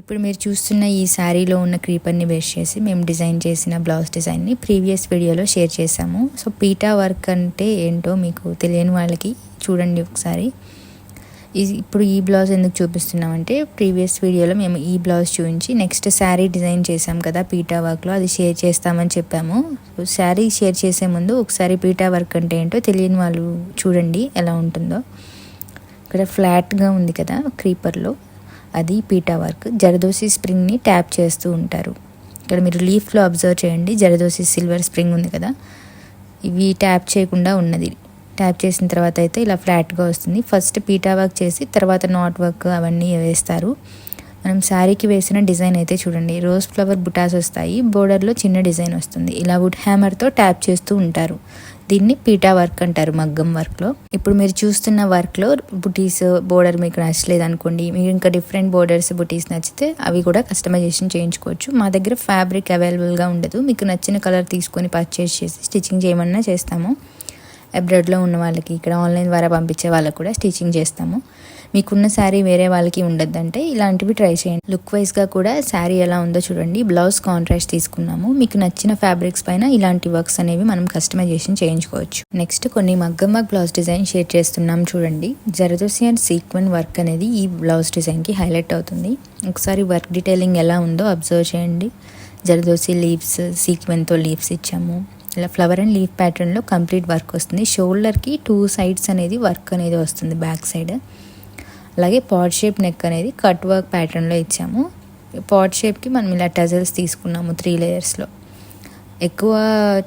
ఇప్పుడు మీరు చూస్తున్న ఈ శారీలో ఉన్న క్రీపర్ని బేస్ చేసి మేము డిజైన్ చేసిన బ్లౌజ్ డిజైన్ని ప్రీవియస్ వీడియోలో షేర్ చేసాము. సో పీటా వర్క్ అంటే ఏంటో మీకు తెలియని వాళ్ళకి చూడండి ఒకసారి. ఇప్పుడు ఈ బ్లౌజ్ ఎందుకు చూపిస్తున్నామంటే ప్రీవియస్ వీడియోలో మేము ఈ బ్లౌజ్ చూపించి నెక్స్ట్ శారీ డిజైన్ చేసాం కదా పీటా వర్క్లో, అది షేర్ చేస్తామని చెప్పాము. సో శారీ షేర్ చేసే ముందు ఒకసారి పీటా వర్క్ అంటే ఏంటో తెలియని వాళ్ళు చూడండి ఎలా ఉంటుందో. ఇక్కడ ఫ్లాట్గా ఉంది కదా క్రీపర్లో, అది పీటా వర్క్. జరదోసి స్ప్రింగ్ని ట్యాప్ చేస్తూ ఉంటారు. ఇక్కడ మీరు లీఫ్లో అబ్జర్వ్ చేయండి, జరదోసి సిల్వర్ స్ప్రింగ్ ఉంది కదా, ఇవి ట్యాప్ చేయకుండా ఉన్నది. ట్యాప్ చేసిన తర్వాత అయితే ఇలా ఫ్లాట్గా వస్తుంది. ఫస్ట్ పీటా వర్క్ చేసి తర్వాత నాట్ వర్క్ అవన్నీ వేస్తారు. మనం శారీకి వేసిన డిజైన్ అయితే చూడండి, రోజ్ ఫ్లవర్ బుటాస్ వస్తాయి, బోర్డర్లో చిన్న డిజైన్ వస్తుంది. ఇలా వుడ్ హ్యామర్తో ట్యాప్ చేస్తూ ఉంటారు. దీన్ని పీటా వర్క్ అంటారు మగ్గం వర్క్లో. ఇప్పుడు మీరు చూస్తున్న వర్క్లో బుటీస్ బోర్డర్ మీకు నచ్చలేదు అనుకోండి, మీరు ఇంకా డిఫరెంట్ బోర్డర్స్ బుటీస్ నచ్చితే అవి కూడా కస్టమైజేషన్ చేయించుకోవచ్చు. మా దగ్గర ఫ్యాబ్రిక్ అవైలబుల్గా ఉండదు, మీకు నచ్చిన కలర్ తీసుకొని పర్చేస్ చేసి స్టిచ్చింగ్ చేయమన్నా చేస్తాము. అబ్రాడ్లో ఉన్న వాళ్ళకి, ఇక్కడ ఆన్లైన్ ద్వారా పంపించే వాళ్ళకి కూడా స్టిచ్చింగ్ చేస్తాము. మీకున్న శారీ వేరే వాళ్ళకి ఉండద్దంటే ఇలాంటివి ట్రై చేయండి. లుక్ వైజ్గా కూడా శారీ ఎలా ఉందో చూడండి. బ్లౌజ్ కాంట్రాస్ట్ తీసుకున్నాము. మీకు నచ్చిన ఫ్యాబ్రిక్స్ పైన ఇలాంటి వర్క్స్ అనేవి మనం కస్టమైజేషన్ చేయించుకోవచ్చు. నెక్స్ట్ కొన్ని మగ్గం వర్క్ బ్లౌజ్ డిజైన్ షేర్ చేస్తున్నాం చూడండి. జరదోసి అండ్ సీక్వెన్ వర్క్ అనేది ఈ బ్లౌజ్ డిజైన్కి హైలైట్ అవుతుంది. ఒకసారి వర్క్ డీటెయిలింగ్ ఎలా ఉందో అబ్జర్వ్ చేయండి. జరదోసి లీవ్స్, సీక్వెన్తో లీవ్స్ ఇచ్చాము. ఇలా ఫ్లవర్ అండ్ లీఫ్ ప్యాటర్న్లో కంప్లీట్ వర్క్ వస్తుంది. షోల్డర్కి 2 sides అనేది వర్క్ అనేది వస్తుంది బ్యాక్ సైడ్. అలాగే పాట్ షేప్ నెక్ అనేది కట్ వర్క్ ప్యాటర్న్లో ఇచ్చాము. పాట్ షేప్కి మనం ఇలా టజల్స్ తీసుకున్నాము 3 layers. ఎక్కువ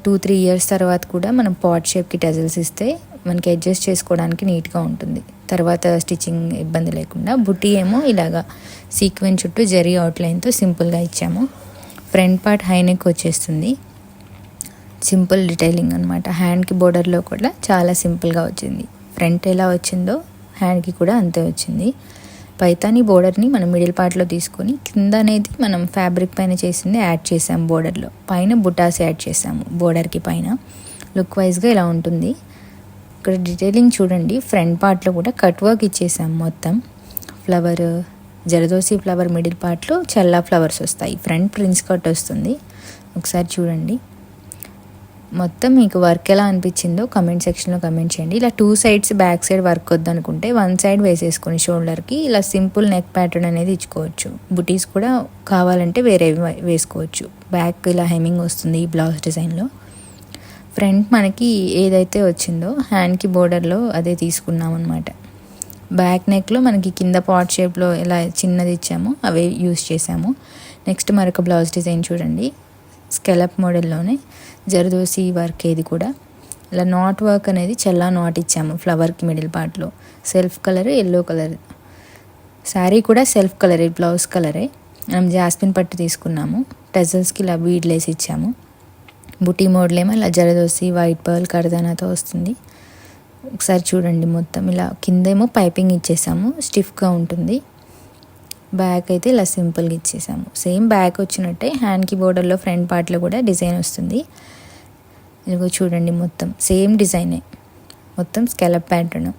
2-3 years తర్వాత కూడా మనం పాట్ షేప్కి టజల్స్ ఇస్తే మనకి అడ్జస్ట్ చేసుకోవడానికి నీట్గా ఉంటుంది, తర్వాత స్టిచ్చింగ్ ఇబ్బంది లేకుండా. బుట్టి ఏమో ఇలాగా సీక్వెన్స్ చుట్టూ జరీ అవుట్లైన్తో సింపుల్గా ఇచ్చాము. ఫ్రంట్ పార్ట్ హై నెక్ వచ్చేస్తుంది, సింపుల్ డీటెయిలింగ్ అనమాట. హ్యాండ్కి బోర్డర్లో కూడా చాలా సింపుల్గా వచ్చింది. ఫ్రంట్ ఎలా వచ్చిందో హ్యాండ్కి కూడా అంతే వచ్చింది. పైతాని బోర్డర్ని మనం మిడిల్ పార్ట్లో తీసుకొని కింద అనేది మనం ఫ్యాబ్రిక్ పైన చేసింది యాడ్ చేసాము బోర్డర్లో, పైన బుటాస్ యాడ్ చేసాము బోర్డర్కి పైన. లుక్ వైజ్గా ఇలా ఉంటుంది. ఇక్కడ డీటెయిలింగ్ చూడండి. ఫ్రంట్ పార్ట్లో కూడా కట్ వర్క్ ఇచ్చేసాము మొత్తం. ఫ్లవర్, జరదోసి ఫ్లవర్ మిడిల్ పార్ట్లో చల్లా ఫ్లవర్స్ వస్తాయి. ఫ్రంట్ ప్రిన్స్ కట్ వస్తుంది. ఒకసారి చూడండి మొత్తం. మీకు వర్క్ ఎలా అనిపించిందో కమెంట్ సెక్షన్లో కమెంట్ చేయండి. ఇలా 2 sides బ్యాక్ సైడ్ వర్క్ వద్దనుకుంటే 1 side వేసేసుకొని షోల్డర్కి ఇలా సింపుల్ నెక్ ప్యాటర్న్ అనేది ఇచ్చుకోవచ్చు. బుటీస్ కూడా కావాలంటే వేరే వేసుకోవచ్చు. బ్యాక్ ఇలా హెమ్మింగ్ వస్తుంది ఈ బ్లౌజ్ డిజైన్లో. ఫ్రంట్ మనకి ఏదైతే వచ్చిందో హ్యాండ్కి బోర్డర్లో అదే తీసుకున్నాం అనమాట. బ్యాక్ నెక్లో మనకి కింద పాట్ షేప్లో ఇలా చిన్నది ఇచ్చాము, అవే యూస్ చేసాము. నెక్స్ట్ మరొక బ్లౌజ్ డిజైన్ చూడండి. Scallop మోడల్లోనే zardozi work. ఇది కూడా ఇలా నాట్ వర్క్ అనేది చల్లా నాట్ ఇచ్చాము ఫ్లవర్కి మిడిల్ పార్ట్లో. Self colour yellow colour. Sari కూడా సెల్ఫ్ కలరే, బ్లౌజ్ కలరే. మనం జాస్మిన్ పట్టు తీసుకున్నాము. టజల్స్కి ఇలా బీడ్ లేసి ఇచ్చాము. బుటీ మోడల్ ఏమో ఇలా జరదోసి వైట్ పర్ల్ కర్దానాతో వస్తుంది. ఒకసారి చూడండి మొత్తం. ఇలా కిందేమో పైపింగ్ ఇచ్చేసాము, స్టిఫ్గా ఉంటుంది. బ్యాక్ అయితే ఇలా సింపుల్గా ఇచ్చేసాము. సేమ్ బ్యాక్ వచ్చినట్టే హ్యాండ్కి బోర్డర్లో ఫ్రంట్ పార్ట్లో కూడా డిజైన్ వస్తుంది. ఇదిగో చూడండి మొత్తం సేమ్ డిజైనే, మొత్తం scallop pattern.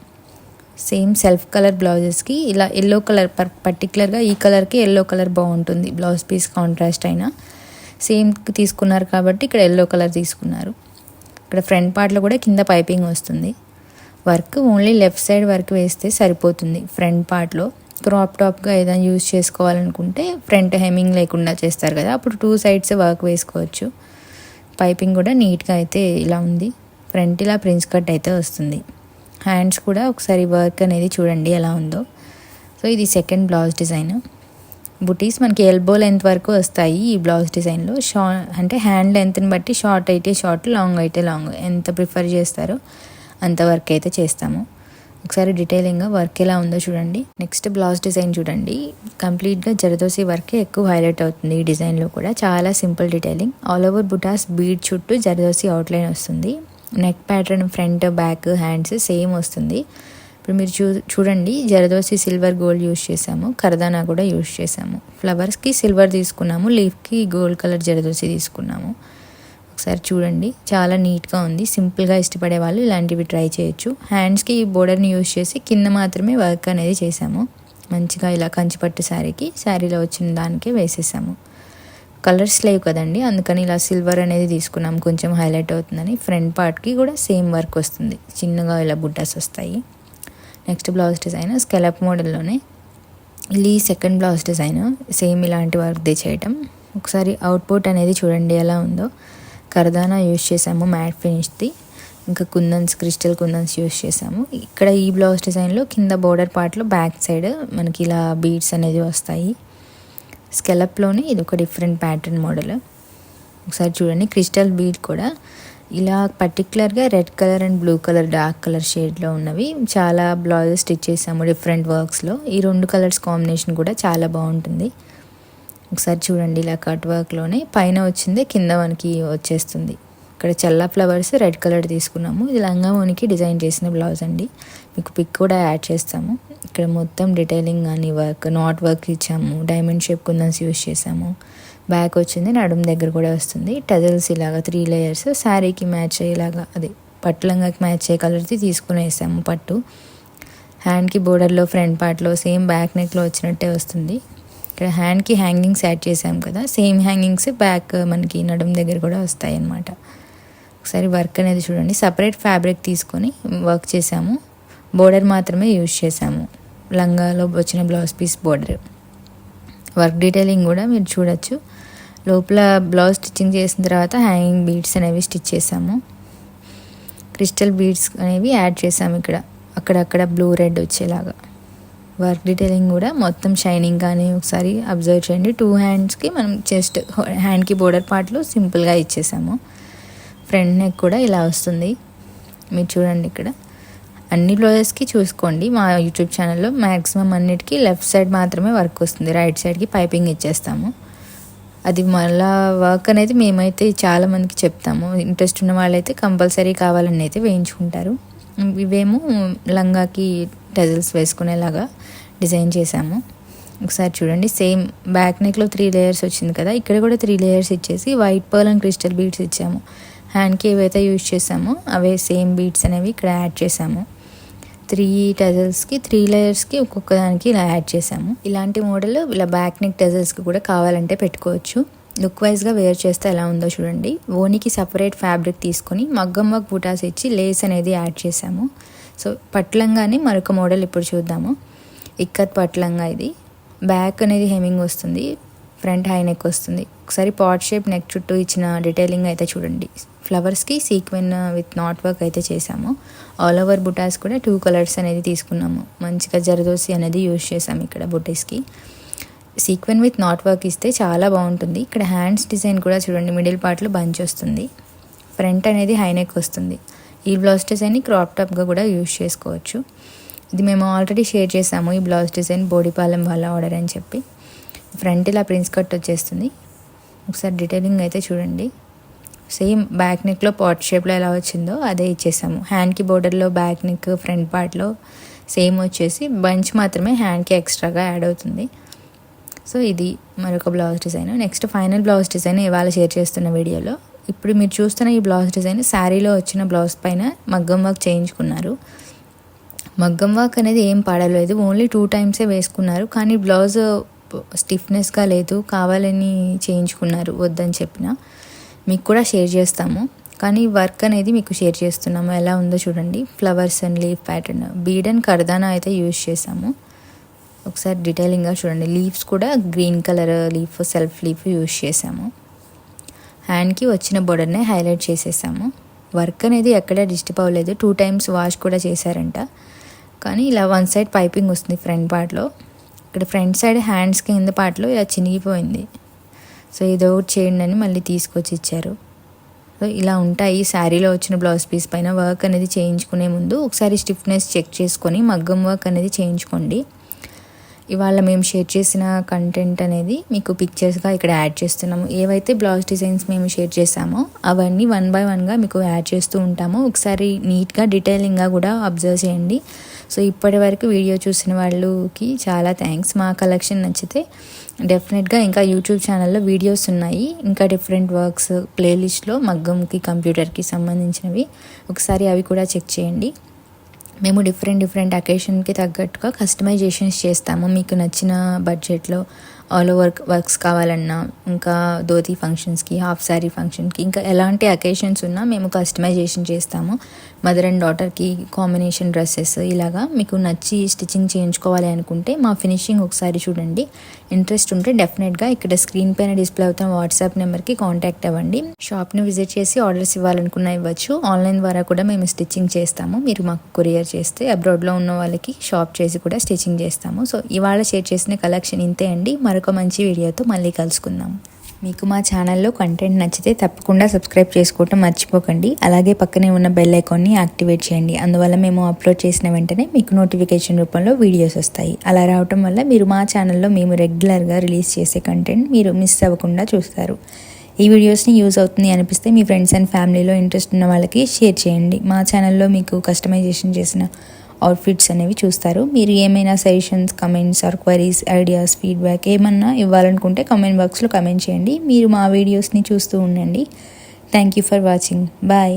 Same self colour బ్లౌజెస్కి ఇలా ఎల్లో కలర్, పర్టికులర్గా ఈ కలర్కి ఎల్లో కలర్ బాగుంటుంది. బ్లౌజ్ పీస్ కాంట్రాస్ట్ అయినా సేమ్ తీసుకున్నారు కాబట్టి ఇక్కడ ఎల్లో కలర్ తీసుకున్నారు. ఇక్కడ ఫ్రంట్ పార్ట్లో కూడా కింద పైపింగ్ వస్తుంది. Work only left side work వేస్తే సరిపోతుంది. ఫ్రంట్ పార్ట్లో క్రాప్ టాప్గా ఏదైనా యూజ్ చేసుకోవాలనుకుంటే ఫ్రంట్ హెమ్మింగ్ లేకుండా చేస్తారు కదా, అప్పుడు 2 sides వర్క్ వేసుకోవచ్చు. పైపింగ్ కూడా నీట్గా అయితే ఇలా ఉంది. ఫ్రంట్ ఇలా ప్రిన్స్ కట్ అయితే వస్తుంది. హ్యాండ్స్ కూడా ఒకసారి వర్క్ అనేది చూడండి ఎలా ఉందో. సో ఇది సెకండ్ బ్లౌజ్ డిజైన్. బుటీస్ మనకి ఎల్బో లెంత్ వరకు వస్తాయి ఈ బ్లౌజ్ డిజైన్లో. అంటే హ్యాండ్ లెంత్ని బట్టి షార్ట్ అయితే షార్ట్, లాంగ్ అయితే లాంగ్, ఎంత ప్రిఫర్ చేస్తారో అంత వర్క్ అయితే చేస్తాము. ఒకసారి డీటెయిలింగ్గా వర్క్ ఎలా ఉందో చూడండి. నెక్స్ట్ బ్లౌజ్ డిజైన్ చూడండి. కంప్లీట్గా జరదోసి వర్కే ఎక్కువ హైలైట్ అవుతుంది ఈ డిజైన్లో కూడా. చాలా సింపుల్ డీటెయిలింగ్. ఆల్ ఓవర్ బుటాస్ బీడ్ చుట్టూ జరదోసి అవుట్లైన్ వస్తుంది. Neck pattern front back hands same వస్తుంది. ఇప్పుడు మీరు చూడండి జరదోసి సిల్వర్ గోల్డ్ యూస్ చేసాము, కర్దానా కూడా యూస్ చేసాము. ఫ్లవర్స్కి సిల్వర్ తీసుకున్నాము, లీఫ్కి గోల్డ్ కలర్ జరదోసి తీసుకున్నాము. ఒకసారి చూడండి చాలా నీట్గా ఉంది. సింపుల్గా ఇష్టపడే వాళ్ళు ఇలాంటివి ట్రై చేయొచ్చు. హ్యాండ్స్కి ఈ బోర్డర్ని యూజ్ చేసి కింద మాత్రమే వర్క్ అనేది చేసాము. మంచిగా ఇలా కంచిపట్టు శారీలో వచ్చిన దానికే వేసేసాము. కలర్స్ లేవు కదండి, అందుకని ఇలా సిల్వర్ అనేది తీసుకున్నాం, కొంచెం హైలైట్ అవుతుందని. ఫ్రంట్ పార్ట్కి కూడా సేమ్ వర్క్ వస్తుంది, చిన్నగా ఇలా బుట్టాస్ వస్తాయి. నెక్స్ట్ బ్లౌజ్ డిజైన్ స్కెలప్ మోడల్లోనే ఇది సెకండ్ బ్లౌజ్ డిజైన్, సేమ్ ఇలాంటి వర్క్ చేయటం. ఒకసారి అవుట్పుట్ అనేది చూడండి ఎలా ఉందో. కర్దానా యూజ్ చేసాము మ్యాట్ ఫినిష్ది, ఇంకా కుందన్స్, క్రిస్టల్ కుందన్స్ యూజ్ చేసాము. ఇక్కడ ఈ బ్లౌజ్ డిజైన్లో కింద బోర్డర్ పార్ట్లో బ్యాక్ సైడ్ మనకి ఇలా బీడ్స్ అనేది వస్తాయి. స్కెలప్లోనే ఇది ఒక డిఫరెంట్ ప్యాటర్న్ మోడల్. ఒకసారి చూడండి, క్రిస్టల్ బీడ్ కూడా ఇలా పర్టికులర్గా red colour and blue colour dark colour షేడ్లో ఉన్నవి చాలా బ్లౌజెస్ స్టిచ్ చేసాము డిఫరెంట్ వర్క్స్లో. ఈ 2 కలర్స్ కాంబినేషన్ కూడా చాలా బాగుంటుంది. ఒకసారి చూడండి, ఇలా కట్ వర్క్లోనే పైన వచ్చిందే కింద మనకి వచ్చేస్తుంది. ఇక్కడ చల్లా ఫ్లవర్స్ రెడ్ కలర్ తీసుకున్నాము. ఇది లంగావోనికి డిజైన్ చేసిన బ్లౌజ్ అండి, మీకు పిక్ కూడా యాడ్ చేస్తాము. ఇక్కడ మొత్తం డీటెయిలింగ్ కానీ వర్క్, నాట్ వర్క్ ఇచ్చాము, డైమండ్ షేప్ కుందన్స్ యూజ్ చేసాము. బ్యాక్ వచ్చింది, నడుం దగ్గర కూడా వస్తుంది. టజల్స్ ఇలాగా 3 లేయర్స్ శారీకి మ్యాచ్ అయ్యేలాగా, అదే పట్టులంగాకి మ్యాచ్ అయ్యే కలర్ది తీసుకుని వేసాము పట్టు. హ్యాండ్కి బోర్డర్లో ఫ్రంట్ పార్ట్లో సేమ్ బ్యాక్ నెక్లో వచ్చినట్టే వస్తుంది. ఇక్కడ హ్యాండ్కి హ్యాంగింగ్స్ యాడ్ చేసాము కదా, సేమ్ హ్యాంగింగ్స్ బ్యాక్ మనకి నడుం దగ్గర కూడా వస్తాయి అన్నమాట. ఒకసారి వర్క్ అనేది చూడండి, సపరేట్ ఫ్యాబ్రిక్ తీసుకొని వర్క్ చేసాము, బోర్డర్ మాత్రమే యూజ్ చేసాము. లంగాలో వచ్చిన blouse piece border. Work detailing కూడా మీరు చూడొచ్చు. లోపల బ్లౌజ్ స్టిచ్చింగ్ చేసిన తర్వాత హ్యాంగింగ్ బీడ్స్ అనేవి స్టిచ్ చేసాము. క్రిస్టల్ బీడ్స్ అనేవి యాడ్ చేసాము ఇక్కడ, అక్కడక్కడ బ్లూ రెడ్ వచ్చేలాగా. వర్క్ డీటెయిలింగ్ కూడా మొత్తం షైనింగ్ కానీ ఒకసారి అబ్జర్వ్ చేయండి. 2 హ్యాండ్స్కి మనం జస్ట్ హ్యాండ్కి బోర్డర్ పార్ట్లో సింపుల్గా ఇచ్చేసాము. ఫ్రంట్ నెక్ కూడా ఇలా వస్తుంది, మీరు చూడండి. ఇక్కడ అన్ని బ్లౌజెస్కి చూసుకోండి, మా యూట్యూబ్ ఛానల్లో మ్యాక్సిమం అన్నిటికీ లెఫ్ట్ సైడ్ మాత్రమే వర్క్ వస్తుంది, రైట్ సైడ్కి పైపింగ్ ఇచ్చేస్తాము. అది మళ్ళా వర్క్ అనేది మేమైతే చాలామందికి చెప్తాము, ఇంట్రెస్ట్ ఉన్న వాళ్ళైతే కంపల్సరీ కావాలని అయితే వేయించుకుంటారు. ఇవేమో లంగాకి టజల్స్ వేసుకునేలాగా డిజైన్ చేసాము. ఒకసారి చూడండి, సేమ్ బ్యాక్ నెక్లో 3 లేయర్స్ వచ్చింది కదా, ఇక్కడ కూడా 3 లేయర్స్ ఇచ్చేసి white pearl and crystal beads ఇచ్చాము. హ్యాండ్కి ఏవైతే యూజ్ చేసామో అవే సేమ్ బీడ్స్ అనేవి ఇక్కడ యాడ్ చేసాము. 3 టజల్స్కి 3 లేయర్స్కి ఒక్కొక్క దానికి ఇలా యాడ్ చేసాము. ఇలాంటి మోడల్ ఇలా బ్యాక్ నెక్ టజల్స్కి కూడా కావాలంటే పెట్టుకోవచ్చు. లుక్ వైజ్గా వేర్ చేస్తే ఎలా ఉందో చూడండి. ఓనికి సపరేట్ ఫ్యాబ్రిక్ తీసుకొని మగ్గం వర్క్ బుటాస్ ఇచ్చి లేస్ అనేది యాడ్ చేసాము. సో పట్లంగానే మరొక మోడల్ ఇప్పుడు చూద్దాము. ఇక్కత్ పట్లంగా ఇది. బ్యాక్ అనేది హెమింగ్ వస్తుంది, ఫ్రంట్ హై నెక్ వస్తుంది. ఒకసారి పాట్ షేప్ నెక్ చుట్టూ ఇచ్చిన డీటెయిలింగ్ అయితే చూడండి. ఫ్లవర్స్కి సీక్వెన్ విత్ నాట్ వర్క్ అయితే చేసాము. ఆల్ ఓవర్ బుటాస్ కూడా 2 కలర్స్ అనేది తీసుకున్నాము. మంచిగా జరదోసి అనేది యూజ్ చేసాము ఇక్కడ బుటీస్కి. సీక్వెన్ విత్ నాట్ వర్క్ ఇస్తే చాలా బాగుంటుంది. ఇక్కడ హ్యాండ్స్ డిజైన్ కూడా చూడండి, మిడిల్ పార్ట్లో బంచ్ వస్తుంది, ఫ్రంట్ అనేది హై నెక్ వస్తుంది. ఈ బ్లౌజ్ డిజైన్ని క్రాప్ టాప్గా కూడా యూజ్ చేసుకోవచ్చు. ఇది మేము ఆల్రెడీ షేర్ చేసాము, ఈ బ్లౌజ్ డిజైన్ బోడిపాలెం వాళ్ళ ఆర్డర్ అని చెప్పి. ఫ్రంట్ ఇలా ప్రిన్స్ కట్ వచ్చేస్తుంది. ఒకసారి డీటెయిలింగ్ అయితే చూడండి, సేమ్ బ్యాక్ నెక్లో పాట్ షేప్లో ఎలా వచ్చిందో అదే ఇచ్చేసాము. హ్యాండ్కి బోర్డర్లో బ్యాక్ నెక్, ఫ్రంట్ పార్ట్లో సేమ్ వచ్చేసి బంచ్ మాత్రమే హ్యాండ్కి ఎక్స్ట్రాగా యాడ్ అవుతుంది. సో ఇది మరొక blouse design. Next final blouse design ఇవాళ షేర్ చేస్తున్న వీడియోలో. ఇప్పుడు మీరు చూస్తున్న ఈ బ్లౌజ్ డిజైన్ శారీలో వచ్చిన బ్లౌజ్ పైన మగ్గం వర్క్ చేయించుకున్నారు. మగ్గం వర్క్ అనేది ఏం పాడలేదు, ఓన్లీ 2 టైమ్సే వేసుకున్నారు. కానీ బ్లౌజ్ స్టిఫ్నెస్గా లేదు, కావాలని చేయించుకున్నారు, వద్దని చెప్పిన. మీకు కూడా షేర్ చేస్తాము, కానీ వర్క్ అనేది మీకు షేర్ చేస్తున్నాము. ఎలా ఉందో చూడండి. Flowers and leaf pattern, bead and కర్దానా అయితే యూజ్ చేసాము. ఒకసారి డీటెయిలింగ్గా చూడండి. లీవ్స్ కూడా green colour leaf, self leaf use చేసాము. హ్యాండ్కి వచ్చిన బోర్డర్నే హైలైట్ చేసేసాము. వర్క్ అనేది ఎక్కడ డిస్టర్బ్ అవ్వలేదు, 2 టైమ్స్ వాష్ కూడా చేశారంట. కానీ ఇలా 1 సైడ్ పైపింగ్ వస్తుంది ఫ్రంట్ పార్ట్లో. ఇక్కడ ఫ్రంట్ సైడ్ హ్యాండ్స్ కింద పార్ట్లో ఇలా చినిగిపోయింది. సో ఇది ఒకటి చేయండి అని మళ్ళీ తీసుకొచ్చి ఇచ్చారు. సో ఇలా ఉంటాయి శారీలో వచ్చిన బ్లౌజ్ పీస్ పైన. వర్క్ అనేది చేయించుకునే ముందు ఒకసారి స్టిఫ్నెస్ చెక్ చేసుకొని మగ్గం వర్క్ అనేది చేయించుకోండి. ఇవాళ మేము షేర్ చేసిన కంటెంట్ అనేది మీకు పిక్చర్స్గా ఇక్కడ యాడ్ చేస్తున్నాము. ఏవైతే బ్లౌజ్ డిజైన్స్ మేము షేర్ చేసామో అవన్నీ 1 by 1గా మీకు యాడ్ చేస్తూ ఉంటాము. ఒకసారి నీట్గా డీటెయిలింగ్గా కూడా అబ్జర్వ్ చేయండి. సో ఇప్పటి వరకు వీడియో చూసిన వాళ్ళకి చాలా థ్యాంక్స్. మా కలెక్షన్ నచ్చితే డెఫినెట్గా ఇంకా యూట్యూబ్ ఛానల్లో వీడియోస్ ఉన్నాయి, ఇంకా డిఫరెంట్ వర్క్స్ ప్లేలిస్ట్లో మగ్గంకి, కంప్యూటర్కి సంబంధించినవి. ఒకసారి అవి కూడా చెక్ చేయండి. మేము డిఫరెంట్ అకేషన్కి తగ్గట్టుగా కస్టమైజేషన్స్ చేస్తాము. మీకు నచ్చిన బడ్జెట్లో ఆల్ ఓవర్ వర్క్స్ కావాలన్నా, ఇంకా ధోతి ఫంక్షన్స్కి, హాఫ్ శారీ ఫంక్షన్కి, ఇంకా ఎలాంటి అకేషన్స్ ఉన్నా మేము కస్టమైజేషన్ చేస్తాము. మదర్ అండ్ డాటర్కి కాంబినేషన్ డ్రెస్సెస్ ఇలాగా మీకు నచ్చి స్టిచ్చింగ్ చేయించుకోవాలి అనుకుంటే మా ఫినిషింగ్ ఒకసారి చూడండి. ఇంట్రెస్ట్ ఉంటే డెఫినెట్గా ఇక్కడ స్క్రీన్ పైన డిస్ప్లే అవుతున్న వాట్సాప్ నెంబర్కి కాంటాక్ట్ అవ్వండి. షాప్ని విజిట్ చేసి ఆర్డర్స్ ఇవ్వాలనుకున్నా ఇవ్వచ్చు. ఆన్లైన్ ద్వారా కూడా మేము స్టిచ్చింగ్ చేస్తాము. మీరు మాకు కొరియర్ చేస్తే అబ్రాడ్లో ఉన్న వాళ్ళకి షాప్ చేసి కూడా స్టిచ్చింగ్ చేస్తాము. సో ఇవాళ షేర్ చేసిన కలెక్షన్ ఇంతే అండి. మరొక మంచి వీడియోతో మళ్ళీ కలుసుకుందాం. మీకు మా ఛానల్లో కంటెంట్ నచ్చితే తప్పకుండా సబ్స్క్రైబ్ చేసుకోవటం మర్చిపోకండి. అలాగే పక్కనే ఉన్న బెల్ ఐకాన్ని యాక్టివేట్ చేయండి. అందువల్ల మేము అప్లోడ్ చేసిన వెంటనే మీకు నోటిఫికేషన్ రూపంలో వీడియోస్ వస్తాయి. అలా రావటం వల్ల మీరు మా ఛానల్లో మేము రెగ్యులర్గా రిలీజ్ చేసే కంటెంట్ మీరు మిస్ అవ్వకుండా చూస్తారు. ఈ వీడియోస్ని యూజ్ అవుతుంది అనిపిస్తే మీ ఫ్రెండ్స్ అండ్ ఫ్యామిలీలో ఇంట్రెస్ట్ ఉన్న వాళ్ళకి షేర్ చేయండి. మా ఛానల్లో మీకు కస్టమైజేషన్ చేసిన అవుట్ఫిట్స్ అనేవి చూస్తారు. మీరు ఏమైనా suggestions, comments or queries, ideas, feedback ఏమన్నా ఇవ్వాలనుకుంటే కమెంట్ బాక్స్లో కమెంట్ చేయండి. మీరు మా వీడియోస్ని చూస్తూ ఉండండి. Thank you for watching. Bye.